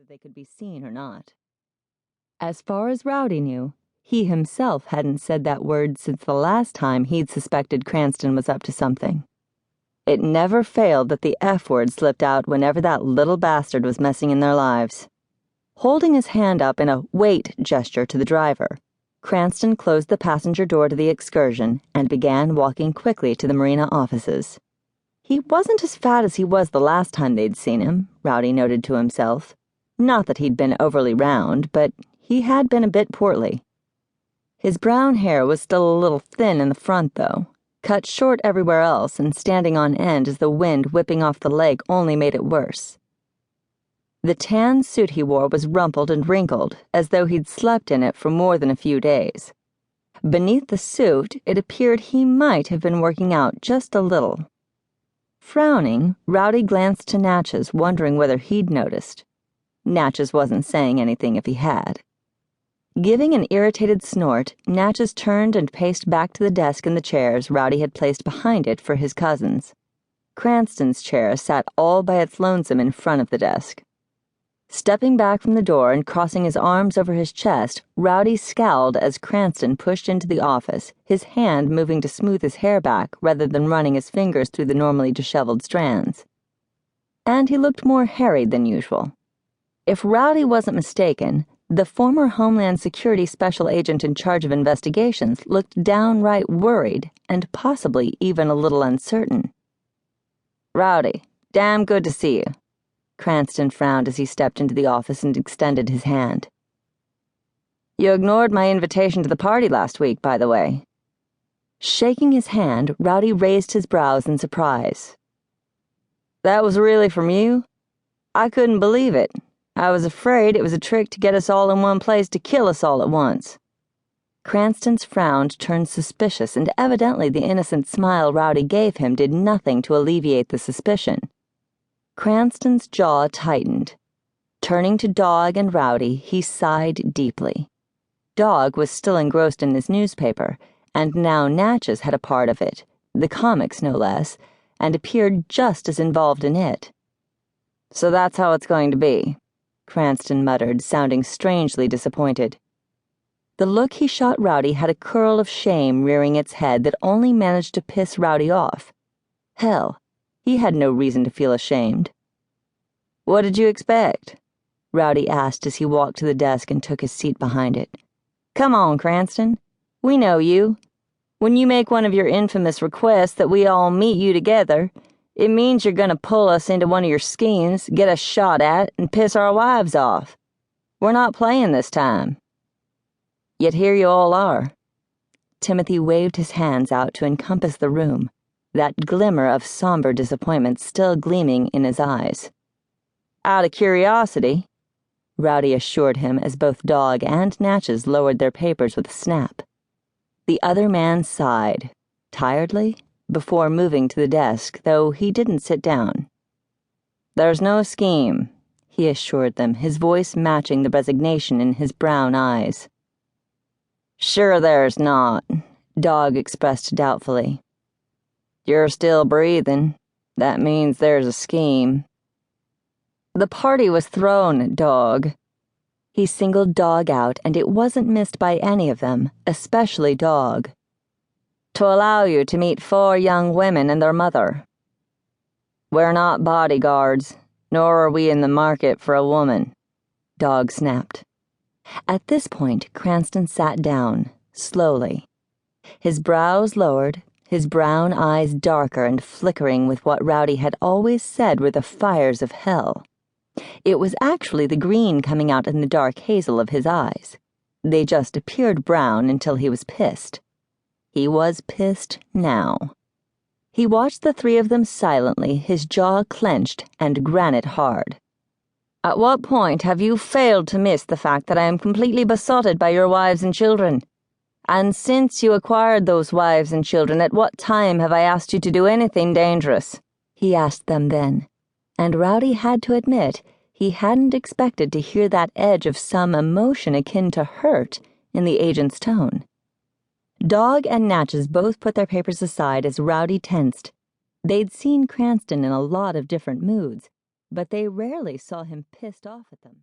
they could be seen or not. As far as Rowdy knew, he himself hadn't said that word since the last time he'd suspected Cranston was up to something. It never failed that the F word slipped out whenever that little bastard was messing in their lives. Holding his hand up in a wait gesture to the driver, Cranston closed the passenger door to the excursion and began walking quickly to the marina offices. He wasn't as fat as he was the last time they'd seen him, Rowdy noted to himself. Not that he'd been overly round, but he had been a bit portly. His brown hair was still a little thin in the front, though, cut short everywhere else and standing on end as the wind whipping off the lake only made it worse. The tan suit he wore was rumpled and wrinkled, as though he'd slept in it for more than a few days. Beneath the suit, it appeared he might have been working out just a little. Frowning, Rowdy glanced to Natches, wondering whether he'd noticed. Natches wasn't saying anything if he had. Giving an irritated snort, Natches turned and paced back to the desk and the chairs Rowdy had placed behind it for his cousins. Cranston's chair sat all by its lonesome in front of the desk. Stepping back from the door and crossing his arms over his chest, Rowdy scowled as Cranston pushed into the office, his hand moving to smooth his hair back rather than running his fingers through the normally disheveled strands. And he looked more harried than usual. If Rowdy wasn't mistaken, the former Homeland Security Special Agent in charge of investigations looked downright worried and possibly even a little uncertain. "Rowdy, damn good to see you." Cranston frowned as he stepped into the office and extended his hand. "You ignored my invitation to the party last week, by the way." Shaking his hand, Rowdy raised his brows in surprise. "That was really from you? I couldn't believe it. I was afraid it was a trick to get us all in one place to kill us all at once." Cranston's frown turned suspicious, and evidently the innocent smile Rowdy gave him did nothing to alleviate the suspicion. Cranston's jaw tightened. Turning to Dawg and Rowdy, he sighed deeply. Dawg was still engrossed in his newspaper, and now Natches had a part of it, the comics no less, and appeared just as involved in it. "So that's how it's going to be," Cranston muttered, sounding strangely disappointed. The look he shot Rowdy had a curl of shame rearing its head that only managed to piss Rowdy off. Hell, he had no reason to feel ashamed. "What did you expect?" Rowdy asked as he walked to the desk and took his seat behind it. "Come on, Cranston. We know you. When you make one of your infamous requests that we all meet you together, it means you're going to pull us into one of your schemes, get us shot at, and piss our wives off. We're not playing this time. Yet here you all are." Timothy waved his hands out to encompass the room, that glimmer of somber disappointment still gleaming in his eyes. "Out of curiosity," Rowdy assured him as both Dawg and Natches lowered their papers with a snap. The other man sighed, tiredly, before moving to the desk, though he didn't sit down. "There's no scheme," he assured them, his voice matching the resignation in his brown eyes. "Sure there's not," Dawg expressed doubtfully. "You're still breathing. That means there's a scheme." "The party was thrown, Dawg." He singled Dawg out, and it wasn't missed by any of them, especially Dawg. "To allow you to meet 4 young women and their mother. We're not bodyguards, nor are we in the market for a woman," Dawg snapped. At this point, Cranston sat down, slowly. His brows lowered, his brown eyes darker and flickering with what Rowdy had always said were the fires of hell. It was actually the green coming out in the dark hazel of his eyes. They just appeared brown until he was pissed. He was pissed now. He watched the 3 of them silently, his jaw clenched and granite hard. "At what point have you failed to miss the fact that I am completely besotted by your wives and children? And since you acquired those wives and children, at what time have I asked you to do anything dangerous?" he asked them then, and Rowdy had to admit he hadn't expected to hear that edge of some emotion akin to hurt in the agent's tone. Dawg and Natches both put their papers aside as Rowdy tensed. They'd seen Cranston in a lot of different moods, but they rarely saw him pissed off at them.